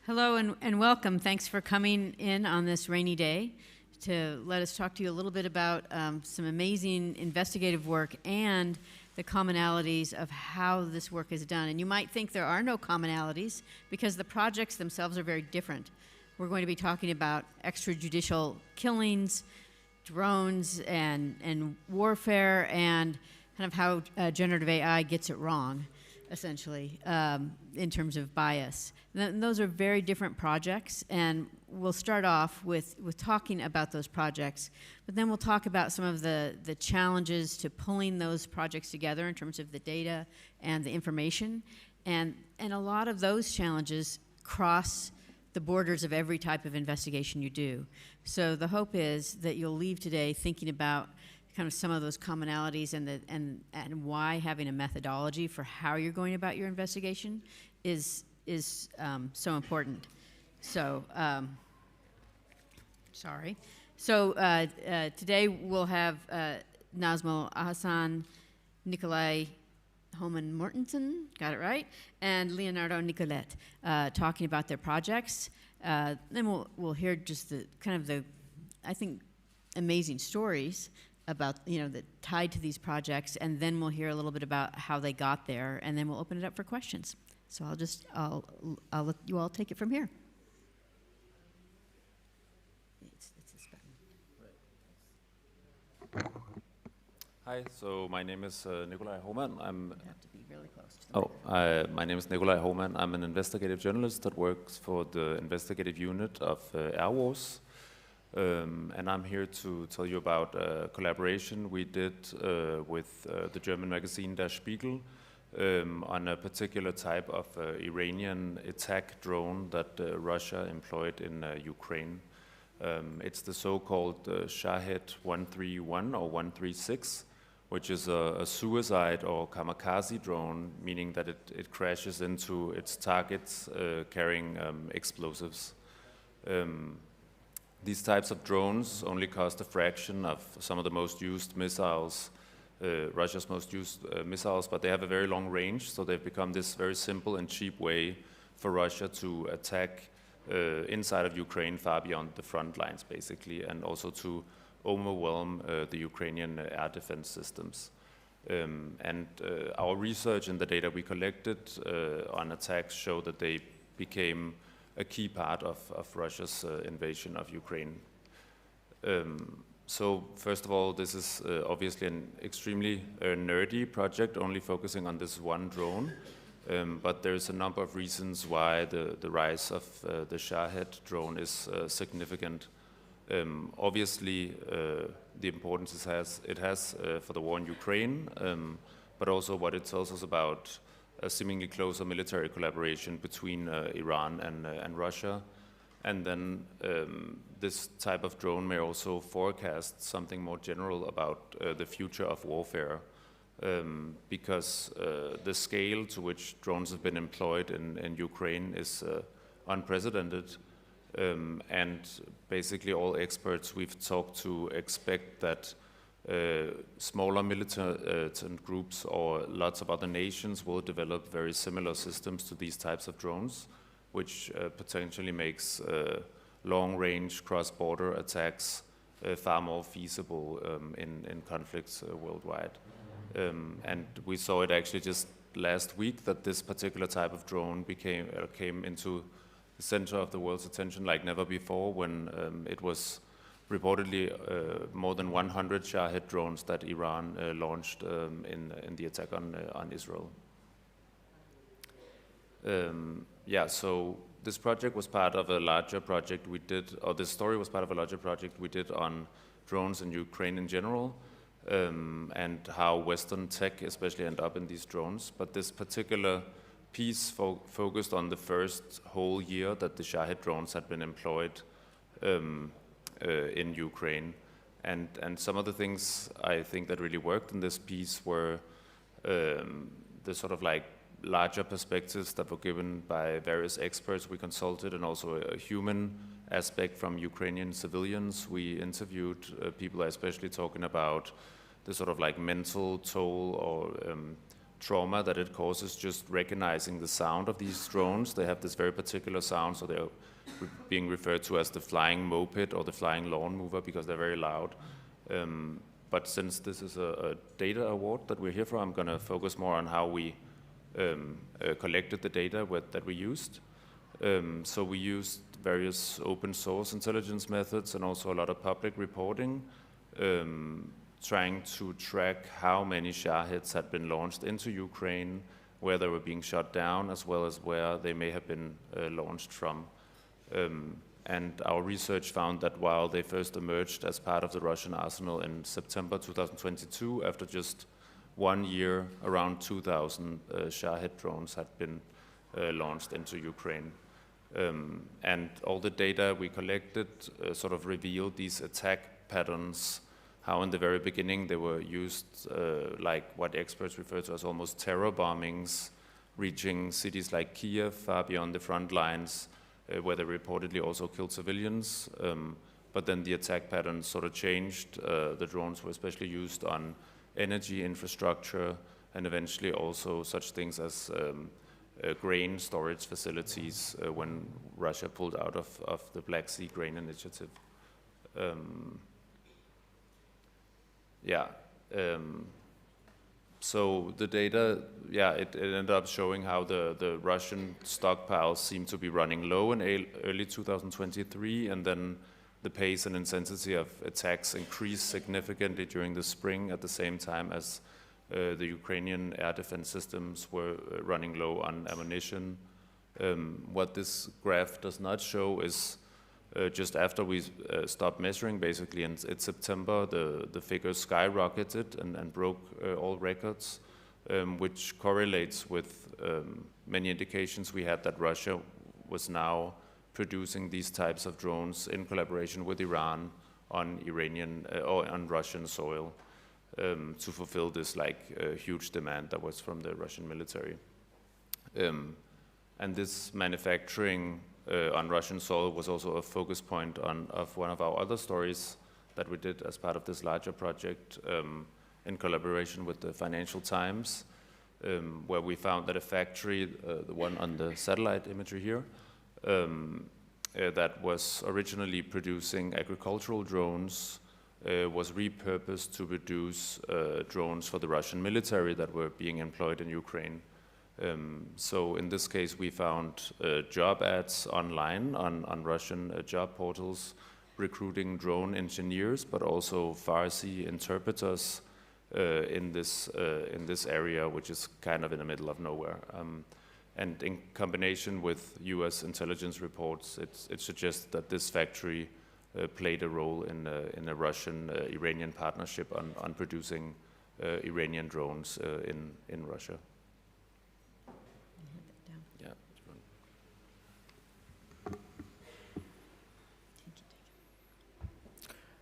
Hello and welcome. Thanks for coming in on this rainy day to let us talk to you a little bit about some amazing investigative work and the commonalities of how this work is done. And you might think there are no commonalities because the projects themselves are very different. We're going to be talking about extrajudicial killings, drones, and warfare, and kind of how generative AI gets it wrong, essentially, in terms of bias. And those are very different projects, and we'll start off with talking about those projects, but then we'll talk about some of the challenges to pulling those projects together in terms of the data and the information, and a lot of those challenges cross the borders of every type of investigation you do. So the hope is that you'll leave today thinking about kind of some of those commonalities and why having a methodology for how you're going about your investigation is so important. So, sorry. So today we'll have Nazmul, Ahasan, Nikolaj, Houmann, Mortensen, got it right, and Leonardo, Nicoletti, talking about their projects. Then we'll hear just I think, amazing stories about, that tied to these projects, and then we'll hear a little bit about how they got there, and then we'll open it up for questions. So I'll let you all take it from here. It's this button. Hi, so my name is Nikolaj Houmann. You have to be really close to the My name is Nikolaj Houmann. I'm an investigative journalist that works for the investigative unit of Airwars. And I'm here to tell you about a collaboration we did with the German magazine Der Spiegel on a particular type of Iranian attack drone that Russia employed in Ukraine. It's the so-called Shahed 131 or 136, which is a suicide or kamikaze drone, meaning that it crashes into its targets carrying explosives. These types of drones only cost a fraction of some of the most used missiles, Russia's most used missiles, but they have a very long range, so they've become this very simple and cheap way for Russia to attack inside of Ukraine, far beyond the front lines, basically, and also to overwhelm the Ukrainian air defense systems. Our research and the data we collected on attacks show that they became a key part of Russia's invasion of Ukraine. So first of all, this is obviously an extremely nerdy project, only focusing on this one drone. But there's a number of reasons why the rise of the Shahed drone is significant. Obviously, the importance it has for the war in Ukraine, but also what it tells us about a seemingly closer military collaboration between Iran and Russia. And then this type of drone may also forecast something more general about the future of warfare, because the scale to which drones have been employed in Ukraine is unprecedented. And basically all experts we've talked to expect that smaller militant groups or lots of other nations will develop very similar systems to these types of drones, which potentially makes long-range cross-border attacks far more feasible in conflicts worldwide. And we saw it actually just last week that this particular type of drone came into the center of the world's attention like never before, when it was reportedly more than 100 Shahed drones that Iran launched in the attack on Israel. So this project was part of a larger project we did, or this story was part of a larger project we did on drones in Ukraine in general, and how Western tech especially ended up in these drones. But this particular piece focused on the first whole year that the Shahed drones had been employed in Ukraine. And some of the things I think that really worked in this piece were the sort of like larger perspectives that were given by various experts we consulted, and also a human aspect from Ukrainian civilians. We interviewed people especially talking about the sort of like mental toll or trauma that it causes just recognizing the sound of these drones. They have this very particular sound, so they're being referred to as the flying moped or the flying lawn mover because they're very loud. But since this is a data award that we're here for, I'm going to focus more on how we collected the data that we used. So we used various open source intelligence methods and also a lot of public reporting, trying to track how many Shaheds had been launched into Ukraine, where they were being shot down, as well as where they may have been launched from. And our research found that while they first emerged as part of the Russian arsenal in September 2022, after just 1 year, around 2,000 Shahed drones had been launched into Ukraine. And all the data we collected sort of revealed these attack patterns, how in the very beginning they were used like what experts refer to as almost terror bombings, reaching cities like Kiev, far beyond the front lines, where they reportedly also killed civilians. But then the attack patterns sort of changed. The drones were especially used on energy infrastructure and eventually also such things as grain storage facilities when Russia pulled out of the Black Sea Grain Initiative. So the data, it ended up showing how the Russian stockpiles seemed to be running low in early 2023, and then the pace and intensity of attacks increased significantly during the spring at the same time as the Ukrainian air defense systems were running low on ammunition. What this graph does not show is just after we stopped measuring, basically in September, the figures skyrocketed and broke all records, which correlates with many indications we had that Russia was now producing these types of drones in collaboration with Iran on Iranian or on Russian soil to fulfill this huge demand that was from the Russian military. And this manufacturing on Russian soil was also a focus point of one of our other stories that we did as part of this larger project in collaboration with the Financial Times, where we found that a factory, the one on the satellite imagery here, that was originally producing agricultural drones was repurposed to produce drones for the Russian military that were being employed in Ukraine. So in this case, we found job ads online on Russian job portals recruiting drone engineers, but also Farsi interpreters in this area, which is kind of in the middle of nowhere. And in combination with US intelligence reports, it suggests that this factory played a role in a Russian-Iranian partnership on producing Iranian drones in Russia.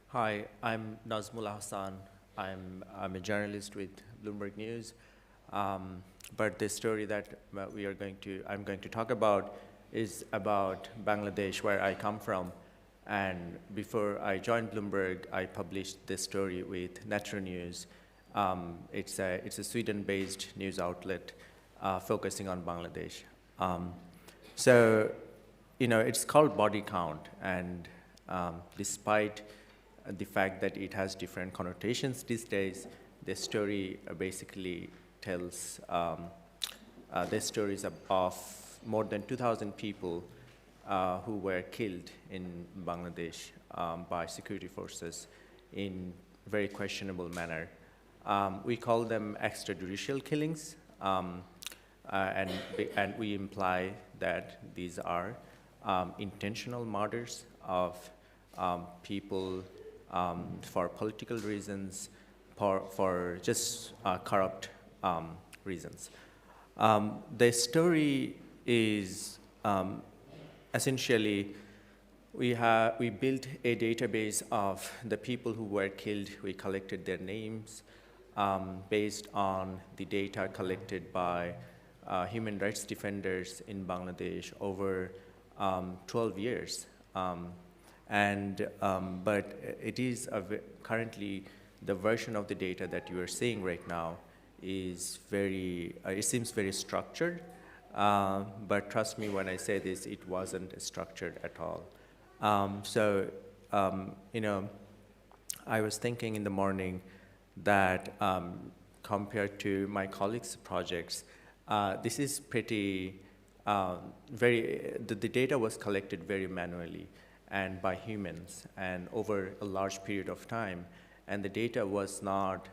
Hi, I'm Nazmul Ahasan. I'm a journalist with Bloomberg News. But the story that I'm going to talk about is about Bangladesh, where I come from. And before I joined Bloomberg, I published this story with Natural News. It's a Sweden-based news outlet focusing on Bangladesh. So, it's called Body Count, and despite the fact that it has different connotations these days, the story basically tells the stories of more than 2,000 people who were killed in Bangladesh by security forces in very questionable manner. We call them extrajudicial killings, and we imply that these are intentional murders of people for political reasons, for just corrupt reasons. The story is essentially we built a database of the people who were killed. We collected their names based on the data collected by human rights defenders in Bangladesh over 12 years. But it is currently the version of the data that you are seeing right now is very, it seems very structured, but trust me when I say this, it wasn't structured at all. You know, I was thinking in the morning that compared to my colleagues' projects, this is pretty, the data was collected very manually and by humans and over a large period of time. And the data was not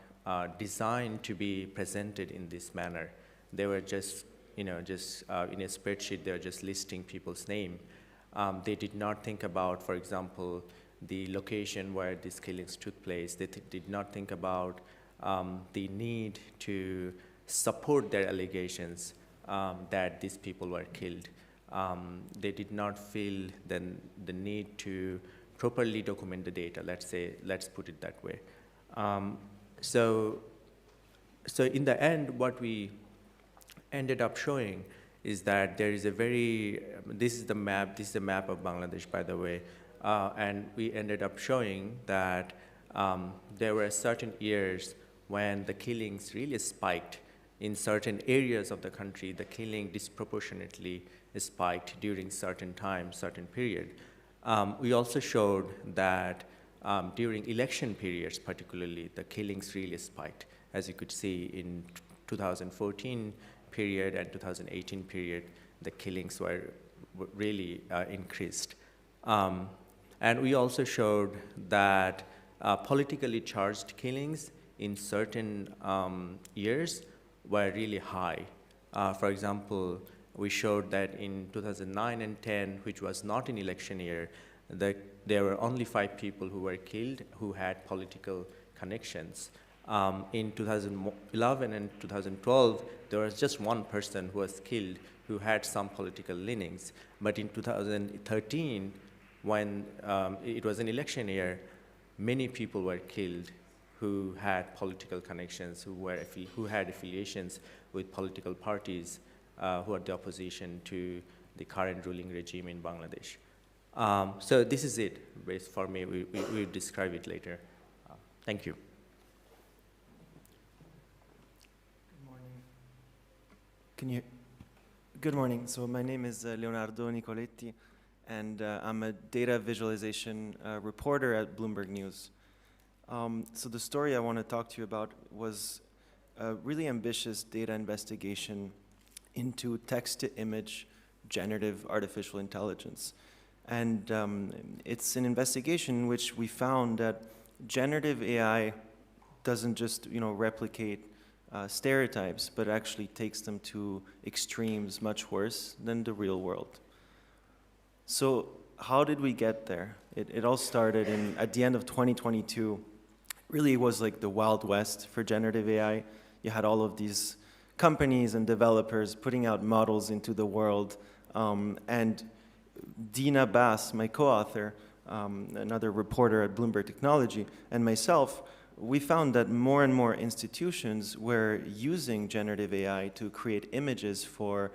designed to be presented in this manner. They were just, you know, in a spreadsheet, they were just listing people's name. They did not think about, for example, the location where these killings took place. They did not think about the need to support their allegations that these people were killed. They did not feel the need to properly document the data, let's put it that way. So in the end, what we ended up showing is that there is a this is the map of Bangladesh, by the way, and we ended up showing that there were certain years when the killings really spiked. In certain areas of the country, the killing disproportionately spiked during certain time, certain period. We also showed that during election periods, particularly, the killings really spiked, as you could see in 2014 period and 2018 period, the killings were really increased. And we also showed that politically charged killings in certain years were really high. For example, we showed that in 2009 and 10, which was not an election year, that there were only 5 people who were killed who had political connections. In 2011 and 2012, there was just 1 person who was killed who had some political leanings. But in 2013, when it was an election year, many people were killed who had political connections, who had affiliations with political parties who are the opposition to the current ruling regime in Bangladesh. So this is it, for me. We'll describe it later. Thank you. Good morning. Good morning. So my name is Leonardo Nicoletti, and I'm a data visualization reporter at Bloomberg News. So the story I want to talk to you about was a really ambitious data investigation into text-to-image generative artificial intelligence. And it's an investigation in which we found that generative AI doesn't just, replicate stereotypes, but actually takes them to extremes much worse than the real world. So how did we get there? It all started at the end of 2022. Really, it was like the Wild West for generative AI. You had all of these companies and developers putting out models into the world. And Dina Bass, my co-author, another reporter at Bloomberg Technology, and myself, we found that more and more institutions were using generative AI to create images for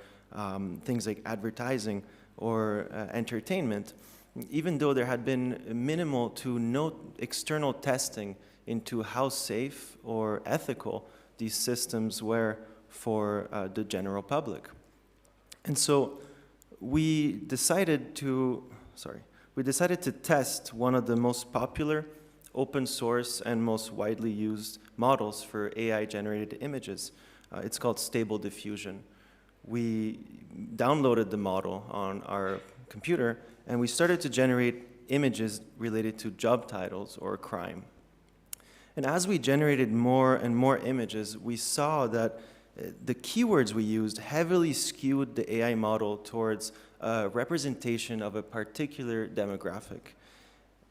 things like advertising or entertainment, even though there had been minimal to no external testing into how safe or ethical these systems were for the general public. And so we decided to test one of the most popular open source and most widely used models for AI-generated images. It's called Stable Diffusion. We downloaded the model on our computer, and we started to generate images related to job titles or crime. And as we generated more and more images, we saw that the keywords we used heavily skewed the AI model towards a representation of a particular demographic.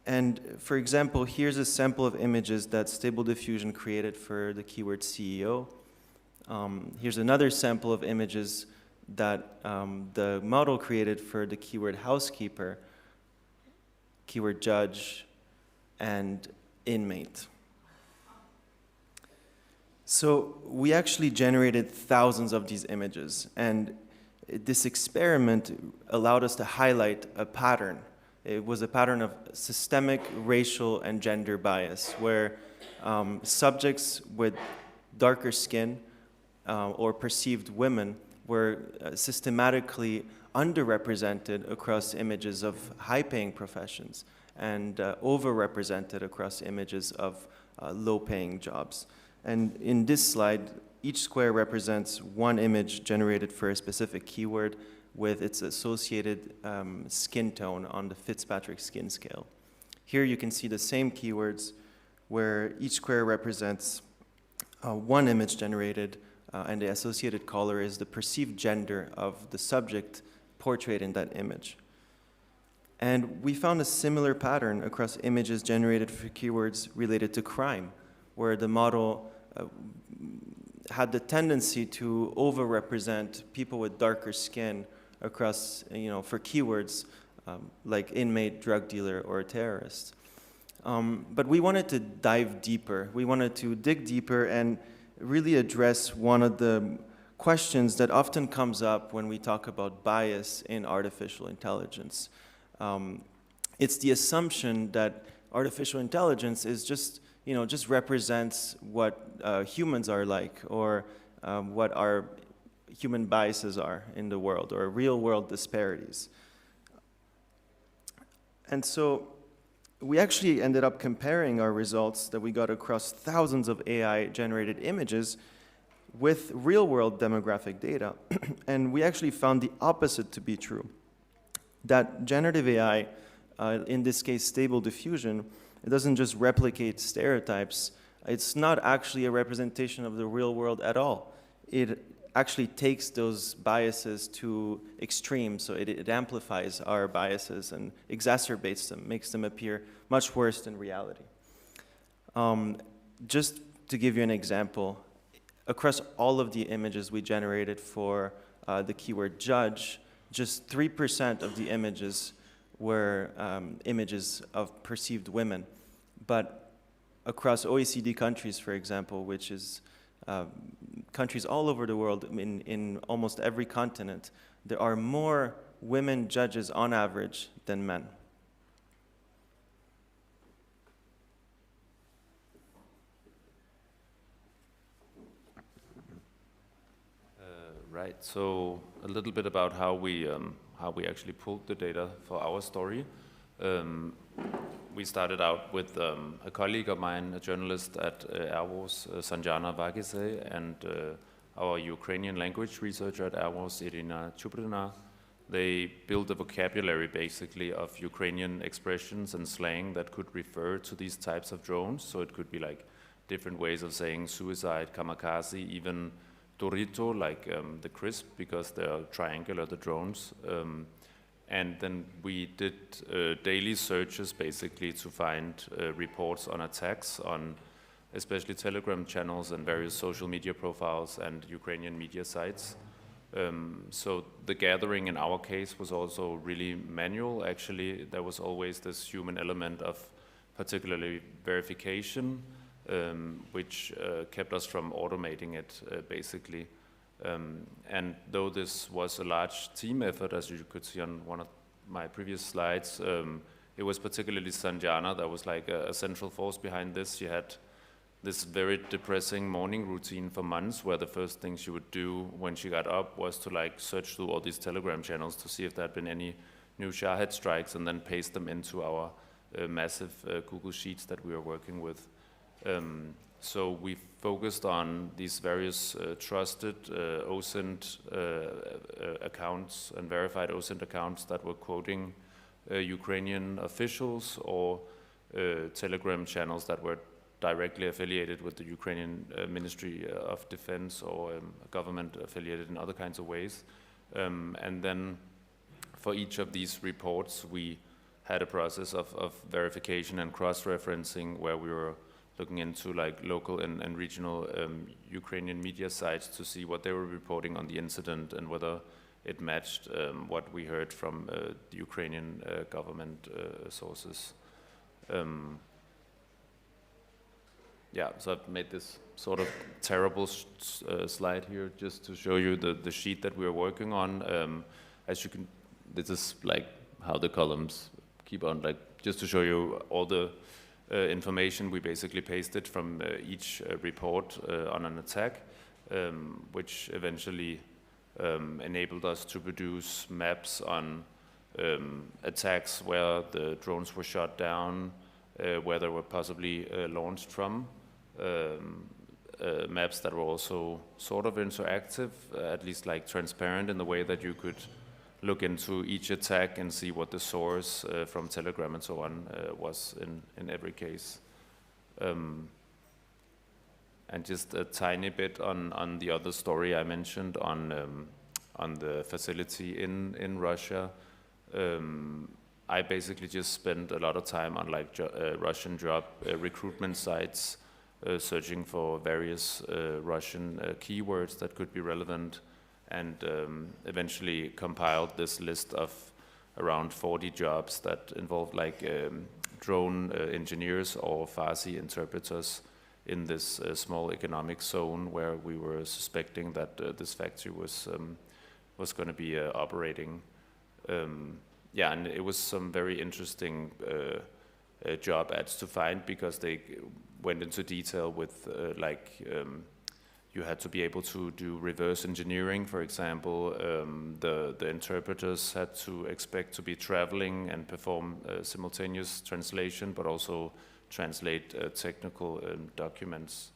And for example, here's a sample of images that Stable Diffusion created for the keyword CEO. Here's another sample of images that the model created for the keyword housekeeper, keyword judge, and inmate. So we actually generated thousands of these images, and this experiment allowed us to highlight a pattern. It was a pattern of systemic racial and gender bias, where subjects with darker skin or perceived women were systematically underrepresented across images of high-paying professions and overrepresented across images of low-paying jobs. And in this slide, each square represents one image generated for a specific keyword with its associated skin tone on the Fitzpatrick skin scale. Here you can see the same keywords where each square represents one image generated and the associated color is the perceived gender of the subject portrayed in that image. And we found a similar pattern across images generated for keywords related to crime, where the model had the tendency to overrepresent people with darker skin across, for keywords like inmate, drug dealer, or terrorist. But we wanted to dive deeper. We wanted to dig deeper and really address one of the questions that often comes up when we talk about bias in artificial intelligence. It's the assumption that artificial intelligence is just represents what humans are like, or what our human biases are in the world, or real-world disparities. And so we actually ended up comparing our results that we got across thousands of AI-generated images with real-world demographic data, and we actually found the opposite to be true. That generative AI, in this case Stable Diffusion, it doesn't just replicate stereotypes. It's not actually a representation of the real world at all. It actually takes those biases to extremes, so it amplifies our biases and exacerbates them, makes them appear much worse than reality. Just to give you an example, across all of the images we generated for the keyword judge, just 3% of the images were images of perceived women. But across OECD countries, for example, which is countries all over the world, in almost every continent, there are more women judges on average than men. Right. So a little bit about how we actually pulled the data for our story. We started out with a colleague of mine, a journalist at Airwars, Sanjana Vagise, and our Ukrainian language researcher at Airwars, Irina Chubrina. They built a vocabulary basically of Ukrainian expressions and slang that could refer to these types of drones. So it could be like different ways of saying suicide, kamikaze, even Dorito, like the crisp, because they're triangular, the drones. And then we did daily searches basically to find reports on attacks on especially Telegram channels and various social media profiles and Ukrainian media sites. So the gathering in our case was also really manual. Actually, there was always this human element of particularly verification, which kept us from automating it basically. And though this was a large team effort, as you could see on one of my previous slides, it was particularly Sanjana that was like a central force behind this. She had this very depressing morning routine for months, where the first thing she would do when she got up was to like search through all these Telegram channels to see if there had been any new Shahed strikes, and then paste them into our massive Google Sheets that we were working with. So we focused on these various trusted OSINT accounts and verified OSINT accounts that were quoting Ukrainian officials, or Telegram channels that were directly affiliated with the Ukrainian Ministry of Defense, or government affiliated in other kinds of ways. And then for each of these reports, we had a process of verification and cross-referencing, where we were looking into like local and regional Ukrainian media sites to see what they were reporting on the incident and whether it matched what we heard from the Ukrainian government sources. Yeah, so I've made this sort of terrible slide here just to show you the sheet that we are working on. As you can, this is like how the columns keep on, like just to show you all the information we basically pasted from each report on an attack. which eventually enabled us to produce maps on attacks where the drones were shot down, where they were possibly launched from, maps that were also sort of interactive, at least like transparent in the way that you could look into each attack and see what the source from Telegram and so on was in every case. And just a tiny bit on the other story I mentioned on the facility in Russia. I basically just spent a lot of time on like Russian job recruitment sites, searching for various Russian keywords that could be relevant, and eventually compiled this list of around 40 jobs that involved like drone engineers or Farsi interpreters in this small economic zone where we were suspecting that this factory was going to be operating. Yeah, and it was some very interesting job ads to find, because they went into detail with you had to be able to do reverse engineering, for example. The interpreters had to expect to be traveling and perform simultaneous translation, but also translate technical documents.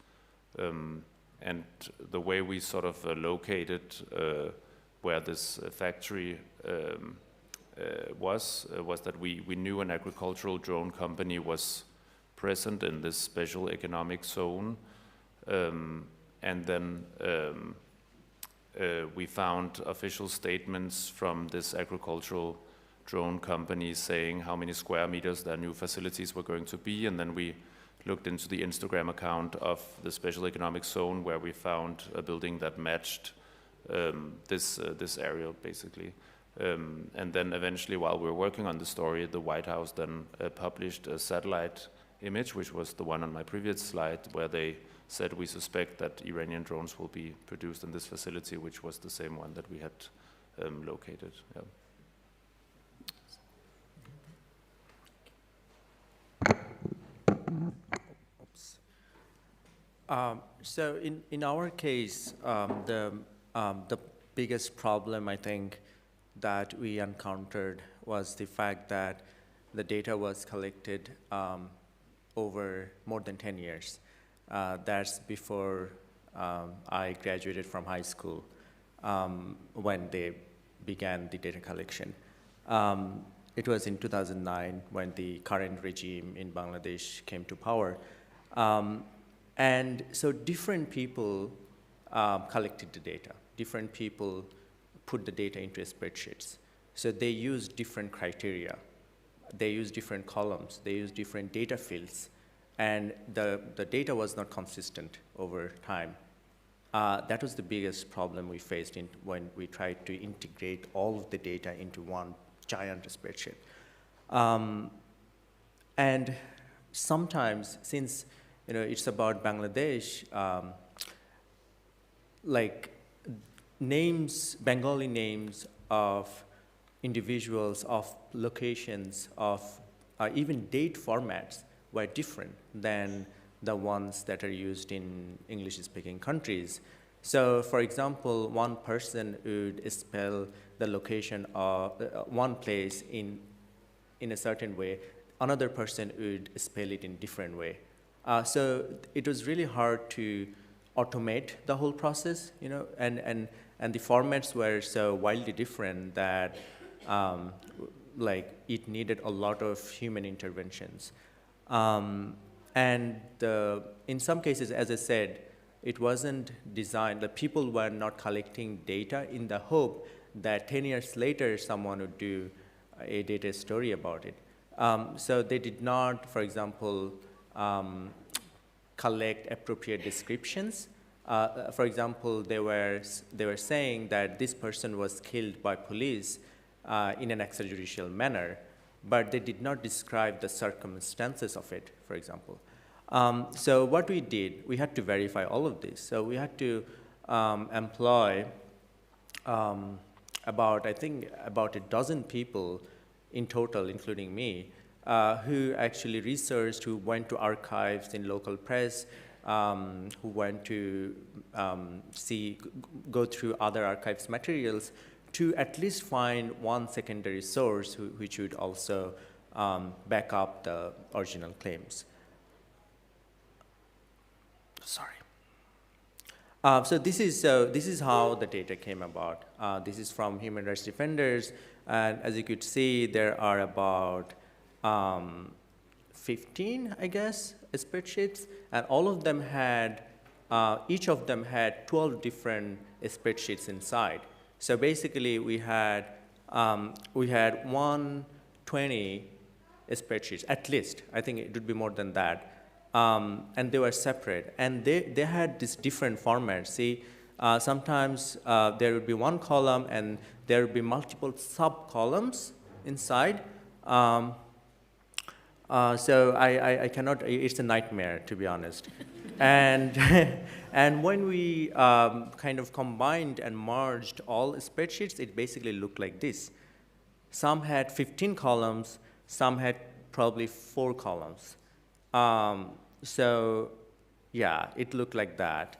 And the way we sort of located where this factory was that we knew an agricultural drone company was present in this special economic zone. And then we found official statements from this agricultural drone company saying how many square meters their new facilities were going to be, and then we looked into the Instagram account of the special economic zone, where we found a building that matched this area, basically. And then eventually, while we were working on the story, the White House then published a satellite image, which was the one on my previous slide, where they said we suspect that Iranian drones will be produced in this facility, which was the same one that we had located. Yeah. So in our case, the biggest problem, I think, that we encountered was the fact that the data was collected over more than 10 years. That's before I graduated from high school, when they began the data collection. It was in 2009 when the current regime in Bangladesh came to power. And so different people collected the data. Different people put the data into spreadsheets. So they used different criteria. They used different columns. They used different data fields. And the data was not consistent over time. That was the biggest problem we faced when we tried to integrate all of the data into one giant spreadsheet. And sometimes, since it's about Bangladesh, like names, Bengali names of individuals, of locations, of even date formats were different than the ones that are used in English-speaking countries. So, for example, one person would spell the location of one place in a certain way. Another person would spell it in a different way. So it was really hard to automate the whole process, and the formats were so wildly different that like it needed a lot of human interventions. And in some cases, as I said, it wasn't designed, the people were not collecting data in the hope that 10 years later someone would do a data story about it. So they did not, for example, collect appropriate descriptions. For example, they were saying that this person was killed by police in an extrajudicial manner, but they did not describe the circumstances of it, for example. So what we did, we had to verify all of this. So we had to employ about a dozen people in total, including me, who actually researched, who went to archives in local press, who want to go through other archives materials to at least find one secondary source which would also back up the original claims. Sorry. So this is how the data came about. This is from human rights defenders, and as you could see, there are about 15, I guess, spreadsheets, and all of them had, each of them had 12 different spreadsheets inside. So basically, we had 120 spreadsheets, at least. I think it would be more than that. And they were separate. And they had this different formats. See, sometimes there would be one column, and there would be multiple sub-columns inside. So I cannot, it's a nightmare, to be honest. And, and when we kind of combined and merged all spreadsheets, it basically looked like this. Some had 15 columns, some had probably 4 columns. So yeah, it looked like that.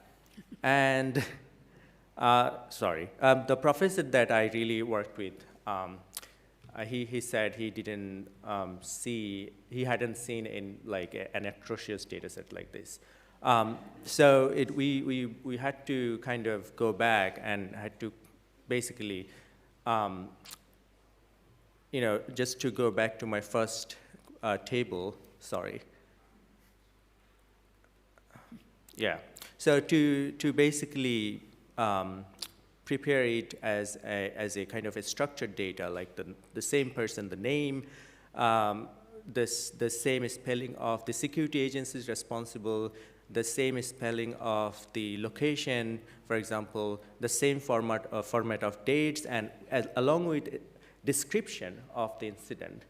And sorry, the professor that I really worked with, he said he didn't he hadn't seen in like an atrocious data set like this. So we had to kind of go back and had to basically, you know, just to go back to my first table, sorry. Yeah, so to basically prepare it as a kind of a structured data, like the same person, the name, the same spelling of the security agencies responsible, the same spelling of the location, for example, the same format of dates, and along with description of the incident.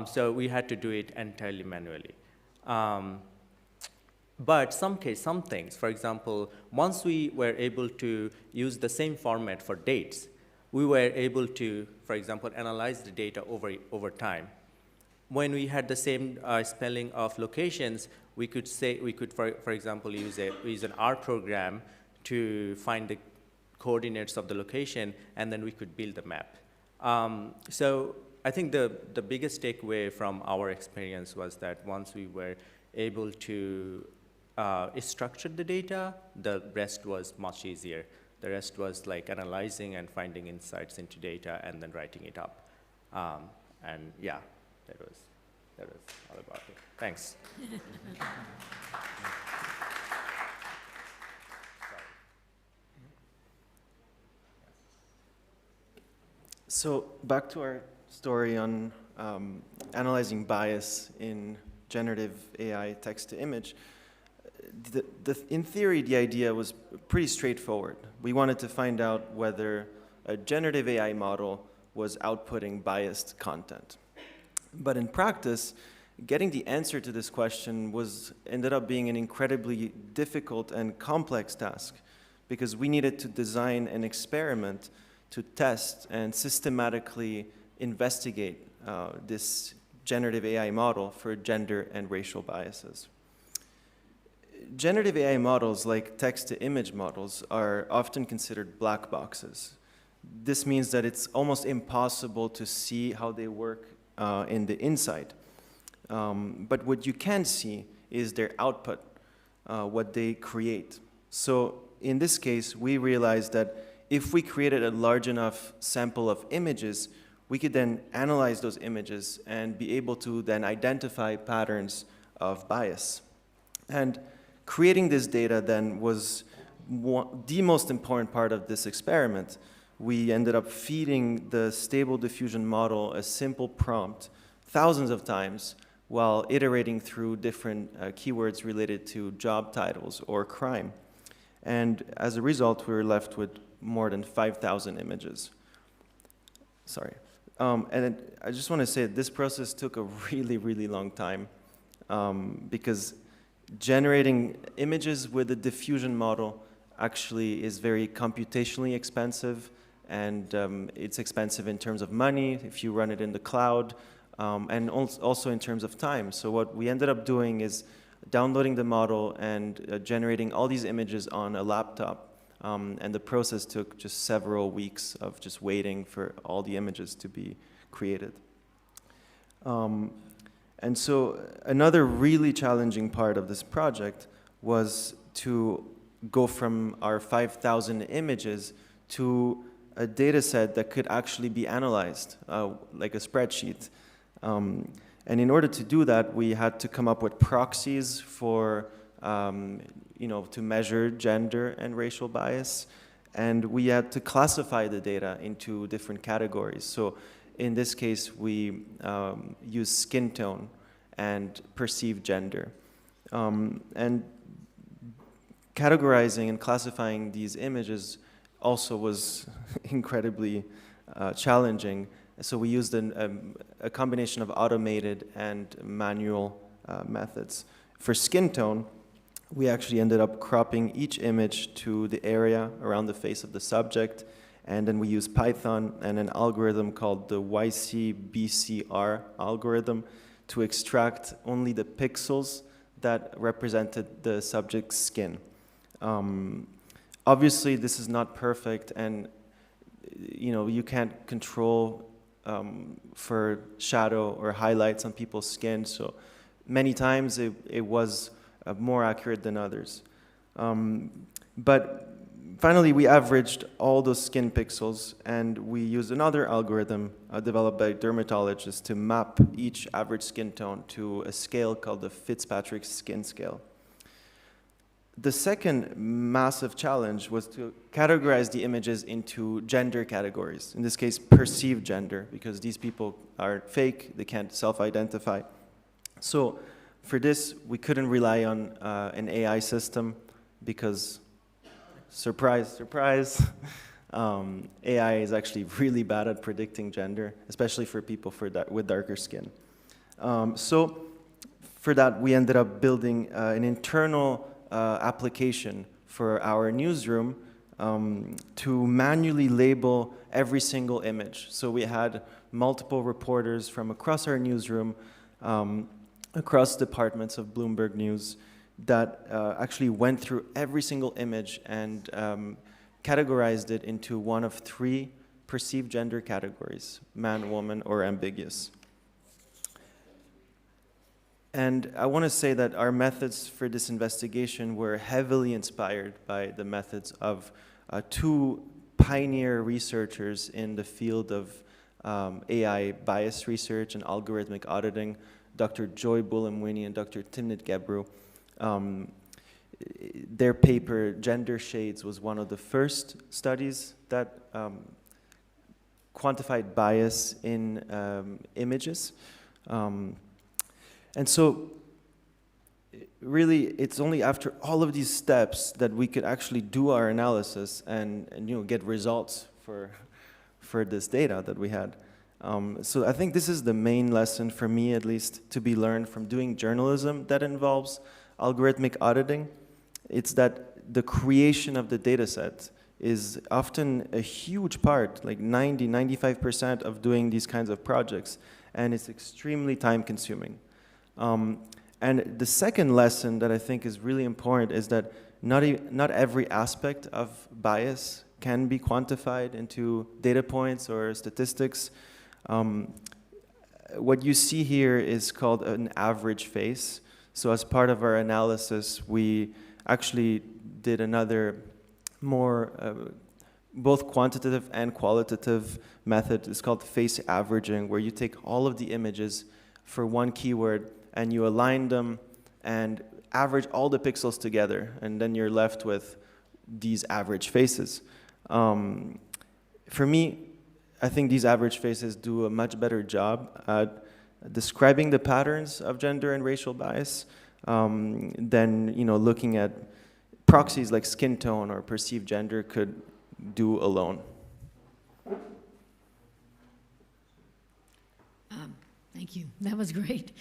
So we had to do it entirely manually. But some things, for example, once we were able to use the same format for dates, we were able to, for example, analyze the data over time. When we had the same spelling of locations, we could, for example, use an R program to find the coordinates of the location, and then we could build the map. So I think the biggest takeaway from our experience was that once we were able to structure the data, the rest was much easier. The rest was like analyzing and finding insights into data and then writing it up. And yeah, that was all about it. Thanks. So back to our story on analyzing bias in generative AI text-to-image. In theory, the idea was pretty straightforward. We wanted to find out whether a generative AI model was outputting biased content. But in practice, getting the answer to this question ended up being an incredibly difficult and complex task, because we needed to design an experiment to test and systematically investigate this generative AI model for gender and racial biases. Generative AI models, like text-to-image models, are often considered black boxes. This means that it's almost impossible to see how they work in the inside. But what you can see is their output, what they create. So in this case, we realized that if we created a large enough sample of images, we could then analyze those images and be able to then identify patterns of bias. And creating this data then was the most important part of this experiment. We ended up feeding the Stable Diffusion model a simple prompt thousands of times while iterating through different keywords related to job titles or crime. And as a result, we were left with more than 5,000 images. Sorry. And I just want to say this process took a really, really long time because generating images with the diffusion model actually is very computationally expensive, and it's expensive in terms of money if you run it in the cloud, and also in terms of time. So what we ended up doing is downloading the model and generating all these images on a laptop. And the process took just several weeks of just waiting for all the images to be created. And so another really challenging part of this project was to go from our 5,000 images to a data set that could actually be analyzed, like a spreadsheet. And in order to do that, we had to come up with proxies for, to measure gender and racial bias. And we had to classify the data into different categories. So in this case, we use skin tone and perceived gender. And categorizing and classifying these images also was incredibly challenging. So we used a combination of automated and manual methods. For skin tone, we actually ended up cropping each image to the area around the face of the subject, and then we used Python and an algorithm called the YCBCR algorithm to extract only the pixels that represented the subject's skin. Obviously, this is not perfect, and you can't control for shadow or highlights on people's skin, so many times it was more accurate than others. But finally, we averaged all those skin pixels, and we used another algorithm developed by dermatologists to map each average skin tone to a scale called the Fitzpatrick skin scale. The second massive challenge was to categorize the images into gender categories, in this case, perceived gender, because these people are fake, they can't self-identify. So for this, we couldn't rely on an AI system because, surprise, surprise, AI is actually really bad at predicting gender, especially for people with darker skin. So for that, we ended up building an internal application for our newsroom to manually label every single image. So we had multiple reporters from across our newsroom, across departments of Bloomberg News, that actually went through every single image and categorized it into one of 3 perceived gender categories: man, woman, or ambiguous. And I want to say that our methods for this investigation were heavily inspired by the methods of 2 pioneer researchers in the field of AI bias research and algorithmic auditing, Dr. Joy Bulamwini and Dr. Timnit Gebru. Their paper, Gender Shades, was one of the first studies that quantified bias in images. And so, really, it's only after all of these steps that we could actually do our analysis and get results for this data that we had. So I think this is the main lesson for me, at least, to be learned from doing journalism that involves algorithmic auditing. It's that the creation of the data set is often a huge part, like 95% of doing these kinds of projects, and it's extremely time-consuming. And the second lesson that I think is really important is that not every aspect of bias can be quantified into data points or statistics. What you see here is called an average face. So as part of our analysis, we actually did another more both quantitative and qualitative method. It's called face averaging, where you take all of the images for one keyword and you align them and average all the pixels together, and then you're left with these average faces. For me, I think these average faces do a much better job at describing the patterns of gender and racial bias than looking at proxies like skin tone or perceived gender could do alone. Thank you. That was great.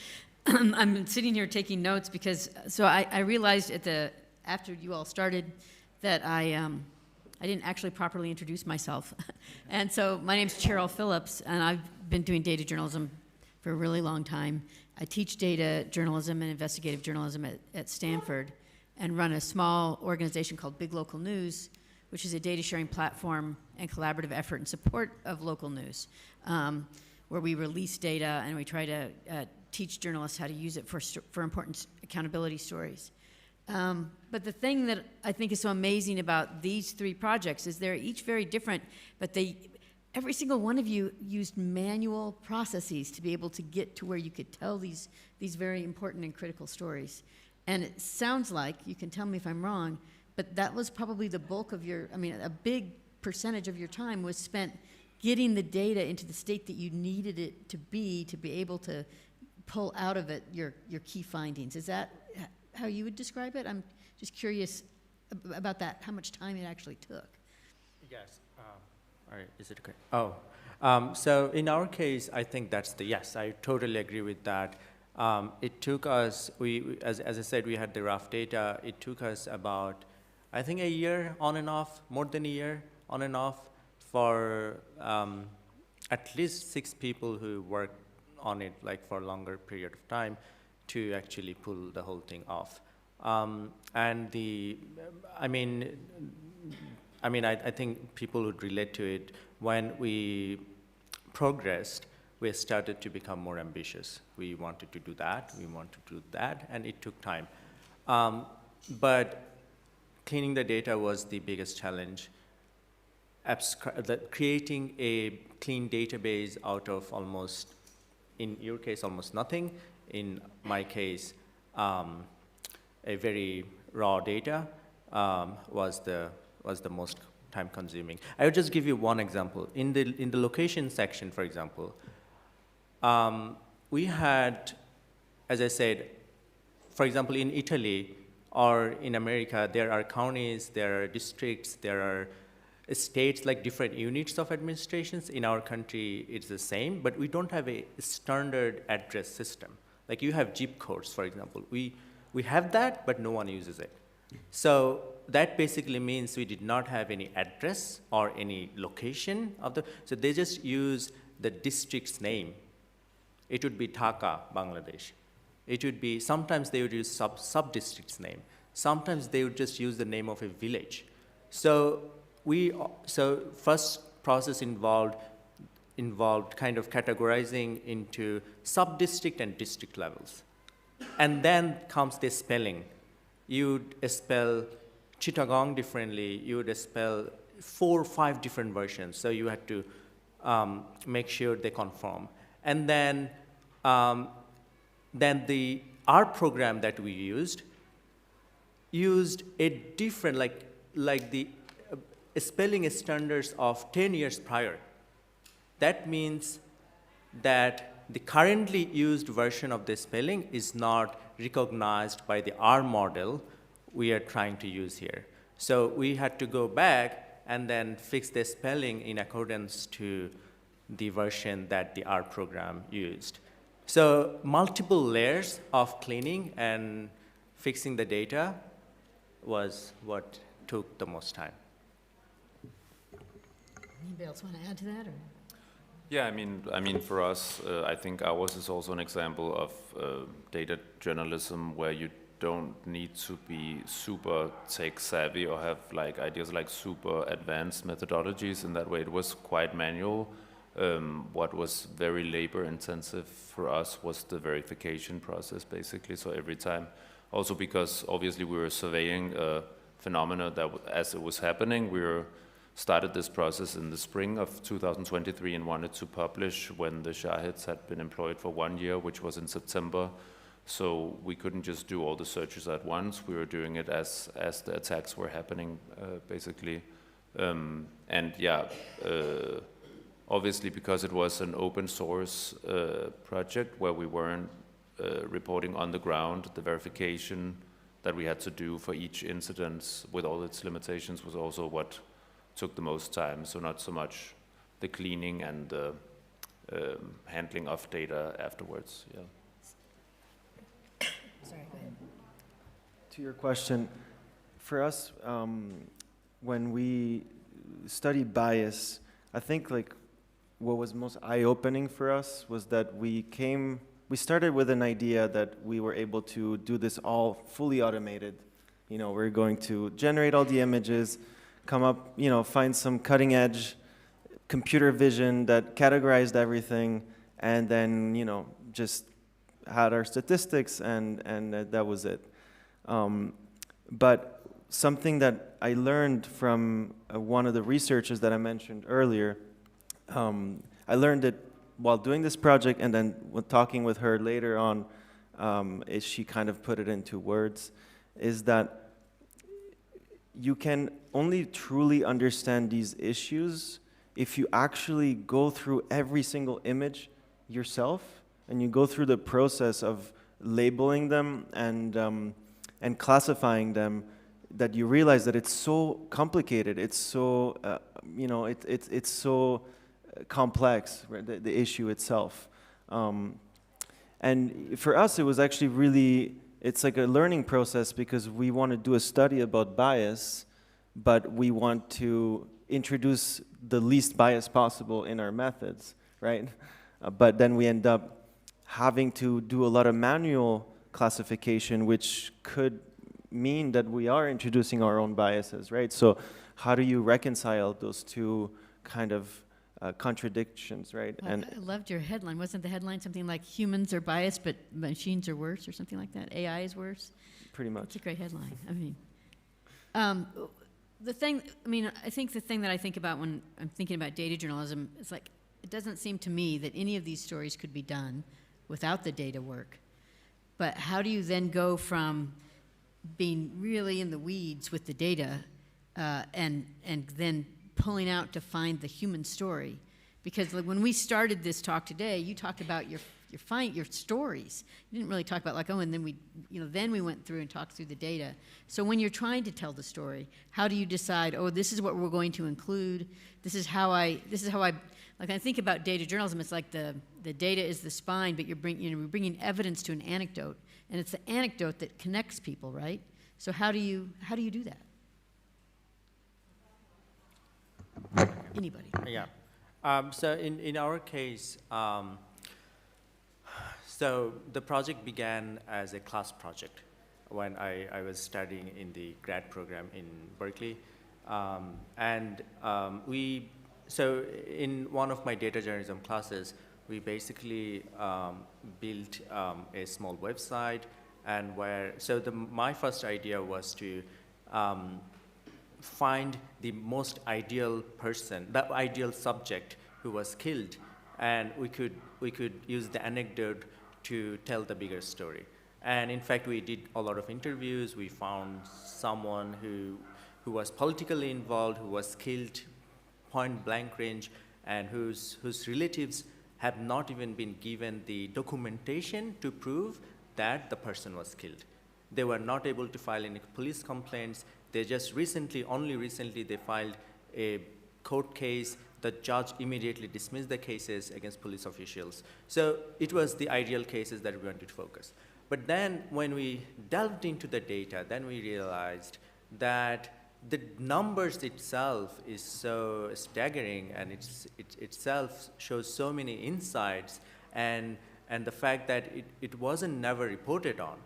I'm sitting here taking notes because I realized after you all started that I didn't actually properly introduce myself. And so my name's Cheryl Phillips, and I've been doing data journalism for a really long time. I teach data journalism and investigative journalism at Stanford and run a small organization called Big Local News, which is a data sharing platform and collaborative effort in support of local news, where we release data and we try to teach journalists how to use it for important accountability stories. But the thing that I think is so amazing about these three projects is they're each very different, but every single one of you used manual processes to be able to get to where you could tell these very important and critical stories. And it sounds like, you can tell me if I'm wrong, but that was probably the bulk of a big percentage of your time was spent getting the data into the state that you needed it to be able to pull out of it your key findings. Is that how you would describe it? I'm just curious about that, how much time it actually took. Yes. All right, is it okay? Oh, so in our case, I think that's yes, I totally agree with that. It took us, as I said, we had the rough data. It took us about, I think, a year on and off, more than a year on and off, for at least 6 people who worked on it like for a longer period of time to actually pull the whole thing off. I think people would relate to it. When we progressed, we started to become more ambitious. We wanted to do that, and it took time. But cleaning the data was the biggest challenge. Creating a clean database out of almost, in your case, almost nothing. In my case, a very raw data was the most time-consuming. I would just give you one example. In the location section, for example, we had, as I said, for example, in Italy or in America, there are counties, there are districts, there are states, like different units of administrations. In our country, it's the same, but we don't have a standard address system. Like you have zip codes, for example. We have that, but no one uses it. So that basically means we did not have any address or any location of so they just use the district's name. It would be Dhaka, Bangladesh. It would be, sometimes they would use sub-district's name. Sometimes they would just use the name of a village. So first process involved kind of categorizing into sub-district and district levels. And then comes the spelling. You'd spell Chittagong differently. You would spell 4 or 5 different versions. So you had to make sure they conform. And then our program that we used a different, like the spelling standards of 10 years prior. That means that the currently used version of the spelling is not recognized by the R model we are trying to use here. So we had to go back and then fix the spelling in accordance to the version that the R program used. So multiple layers of cleaning and fixing the data was what took the most time. Anybody else want to add to that? Or? Yeah, I mean, for us, I think ours is also an example of data journalism where you don't need to be super tech savvy or have like ideas like super advanced methodologies. In that way, it was quite manual. What was very labor intensive for us was the verification process, basically. So every time, also because obviously we were surveying a phenomena that as it was happening, we started this process in the spring of 2023 and wanted to publish when the Shahids had been employed for 1 year, which was in September. So we couldn't just do all the searches at once. We were doing it as the attacks were happening, basically. Obviously, because it was an open source project where we weren't reporting on the ground, the verification that we had to do for each incident with all its limitations was also what took the most time. So not so much the cleaning and the handling of data afterwards. Yeah. Sorry, go ahead. To your question, for us, when we study bias, I think like what was most eye-opening for us was that we started with an idea that we were able to do this all fully automated. You know, we're going to generate all the images, come up, you know, find some cutting-edge computer vision that categorized everything, and then, you know, just had our statistics, and that was it. But something that I learned from one of the researchers that I mentioned earlier, I learned it while doing this project, and then talking with her later on, is she kind of put it into words, is that you can only truly understand these issues if you actually go through every single image yourself, and you go through the process of labeling them and classifying them, that you realize that it's so complicated, it's so, you know, it's so complex, right, the issue itself. And for us, it was actually really, it's like a learning process, because we want to do a study about bias, but we want to introduce the least bias possible in our methods, right? But then we end up having to do a lot of manual classification, which could mean that we are introducing our own biases, right? So how do you reconcile those two kind of contradictions, right? I loved your headline. Wasn't the headline something like "Humans are biased, but machines are worse," or something like that? AI is worse. Pretty much. It's a great headline. I mean, I think the thing that I think about when I'm thinking about data journalism is like, it doesn't seem to me that any of these stories could be done without the data work. But how do you then go from being really in the weeds with the data and then pulling out to find the human story? Because like when we started this talk today, you talked about your stories. You didn't really talk about like, oh, and then we went through and talked through the data. So when you're trying to tell the story, how do you decide, oh, this is what we're going to include? This is how I like I think about data journalism. It's like the data is the spine, but we're bringing evidence to an anecdote, and it's the anecdote that connects people, right? So how do you do that? Anybody? Yeah. So in our case, so the project began as a class project when I was studying in the grad program in Berkeley. So in one of my data journalism classes, we basically built a small website, and my first idea was to find the most ideal person, the ideal subject who was killed, and we could use the anecdote to tell the bigger story. And in fact, we did a lot of interviews. We found someone who was politically involved, who was killed point blank range, and whose relatives have not even been given the documentation to prove that the person was killed. They were not able to file any police complaints. They just only recently they filed a court case. The judge immediately dismissed the cases against police officials. So it was the ideal cases that we wanted to focus. But then when we delved into the data, then we realized that the numbers itself is so staggering, and it itself shows so many insights, and the fact that it wasn't never reported on.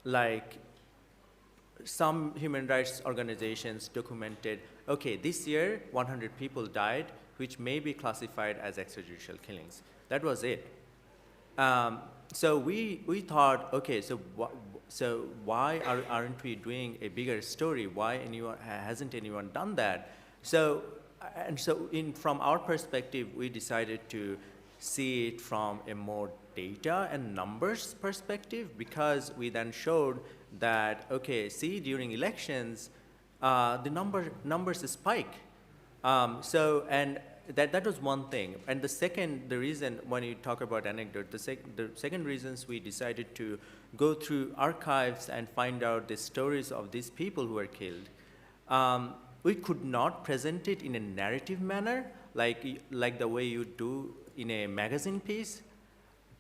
Like some human rights organizations documented, okay, this year 100 people died, which may be classified as extrajudicial killings. That was it. So we thought, okay, so why aren't we doing a bigger story? Why hasn't anyone done that? So from our perspective, we decided to see it from a more data and numbers perspective, because we then showed that, okay, see, during elections, the numbers spike. And that was one thing. And the reason when you talk about anecdote, the second reasons we decided to go through archives and find out the stories of these people who were killed. We could not present it in a narrative manner, like the way you do in a magazine piece.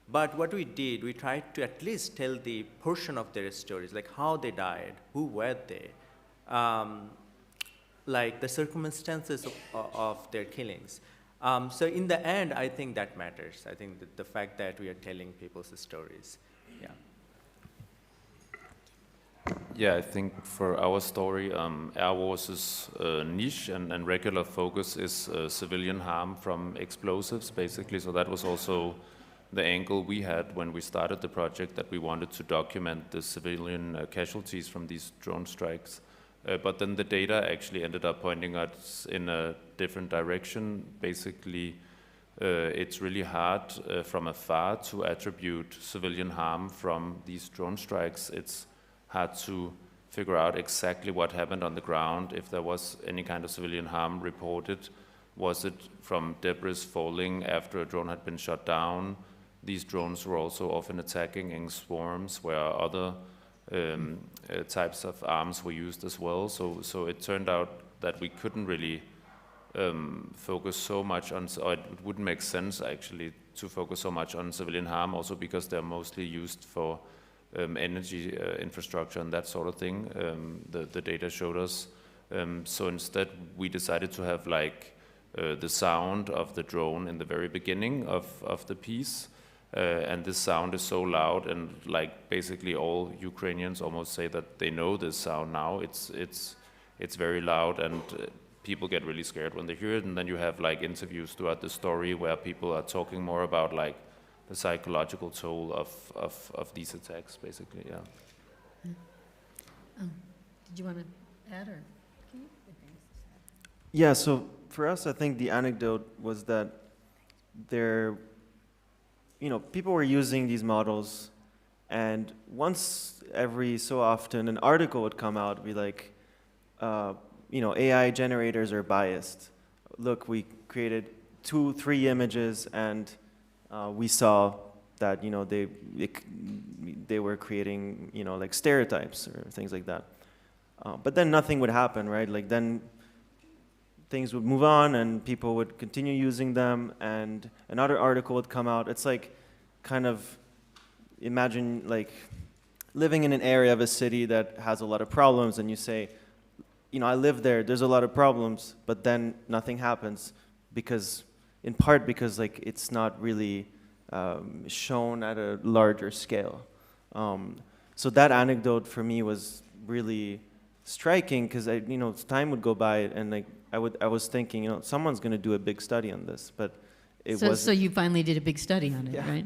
But what we did, we tried to at least tell the portion of their stories, like how they died, who were they. like the circumstances of their killings. So in the end, I think that matters. I think that the fact that we are telling people's stories. Yeah. Yeah, I think for our story, Airwars' niche and regular focus is civilian harm from explosives, basically. So that was also the angle we had when we started the project, that we wanted to document the civilian casualties from these drone strikes. But then the data actually ended up pointing us in a different direction. Basically, it's really hard from afar to attribute civilian harm from these drone strikes. It's hard to figure out exactly what happened on the ground, if there was any kind of civilian harm reported. Was it from debris falling after a drone had been shot down? These drones were also often attacking in swarms where other types of arms were used as well. So it turned out that we couldn't really focus so much on, or it wouldn't make sense actually to focus so much on civilian harm, also because they're mostly used for energy infrastructure and that sort of thing. The data showed us. So instead we decided to have like the sound of the drone in the very beginning of the piece. And this sound is so loud, and like basically all Ukrainians almost say that they know this sound now. It's very loud, and people get really scared when they hear it. And then you have like interviews throughout the story where people are talking more about like the psychological toll of these attacks, basically. Yeah. Did you want to add, or can you advance this? Yeah, so for us, I think the anecdote was that people were using these models, and once every so often an article would come out, be like, AI generators are biased. Look, we created 2-3 images, and we saw that they were creating like stereotypes or things like that. But then nothing would happen, right? Like then things would move on and people would continue using them, and another article would come out. It's like kind of imagine like living in an area of a city that has a lot of problems, and you say, I live there, there's a lot of problems, but then nothing happens in part because like it's not really shown at a larger scale. So that anecdote for me was really striking, because time would go by, and like I was thinking, someone's going to do a big study on this, but it wasn't. So you finally did a big study on it, Yeah. right?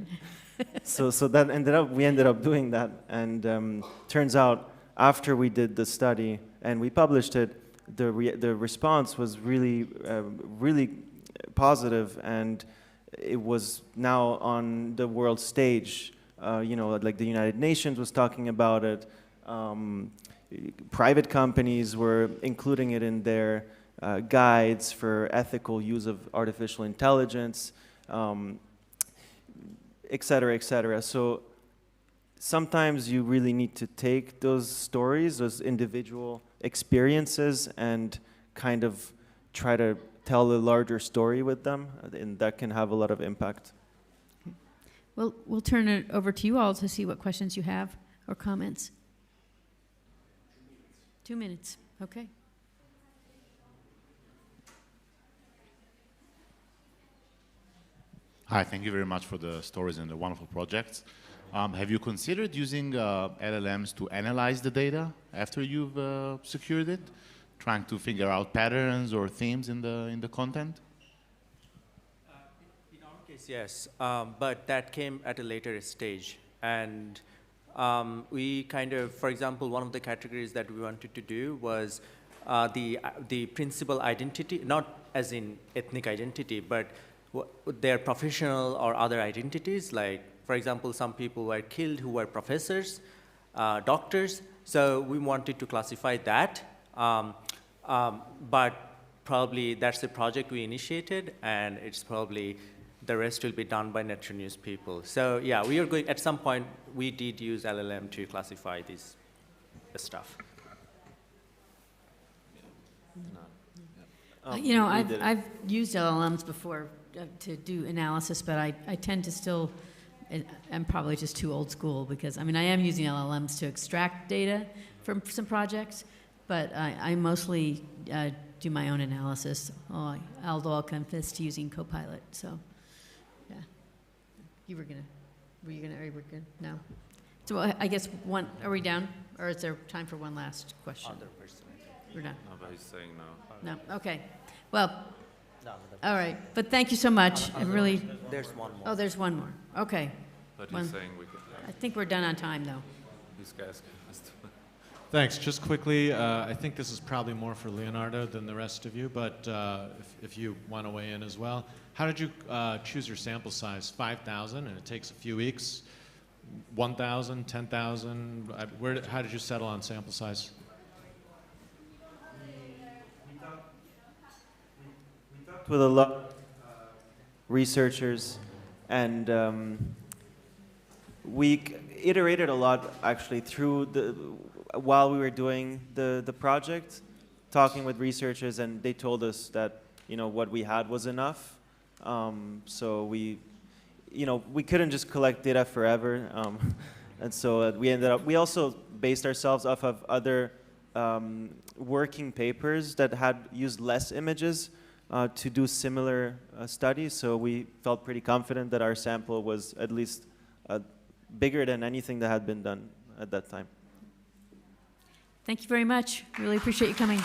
So that we ended up doing that, and turns out after we did the study and we published it, the response was really really positive, and it was now on the world stage. Like the United Nations was talking about it. Private companies were including it in their guides for ethical use of artificial intelligence, et cetera, et cetera. So sometimes you really need to take those stories, those individual experiences, and kind of try to tell a larger story with them, and that can have a lot of impact. Well, we'll turn it over to you all to see what questions you have or comments. 2 minutes, okay. Hi, thank you very much for the stories and the wonderful projects. Have you considered using LLMs to analyze the data after you've secured it, trying to figure out patterns or themes in the content? In our case, yes, but that came at a later stage. And we kind of, for example, one of the categories that we wanted to do was the principal identity, not as in ethnic identity, but their professional or other identities. Like, for example, some people were killed who were professors, doctors. So we wanted to classify that. But probably that's the project we initiated, and it's probably the rest will be done by Nature News people. So yeah, we are going, at some point, we did use LLM to classify this stuff. I've used LLMs before to do analysis, but I tend to still, I'm probably just too old school, because I am using LLMs to extract data from some projects, but I mostly do my own analysis, although I'll confess to using Copilot. So, yeah. Were you good? No. So I guess are we done? Or is there time for one last question? We're done. No, but he's saying no. No, okay. Well, all right. But thank you so much. I really. There's one more. Oh, there's one more. Okay. But One. he's saying we could. I think we're done on time, though. These guys can just. Thanks. Just quickly, I think this is probably more for Leonardo than the rest of you, but if you want to weigh in as well. How did you choose your sample size? 5,000, and it takes a few weeks. 1,000, 10,000. How did you settle on sample size? We talked with a lot of researchers, and we iterated a lot actually while we were doing the project, talking with researchers, and they told us that what we had was enough. So we couldn't just collect data forever, and so we also based ourselves off of other working papers that had used less images to do similar studies. So we felt pretty confident that our sample was at least bigger than anything that had been done at that time. Thank you very much. Really appreciate you coming.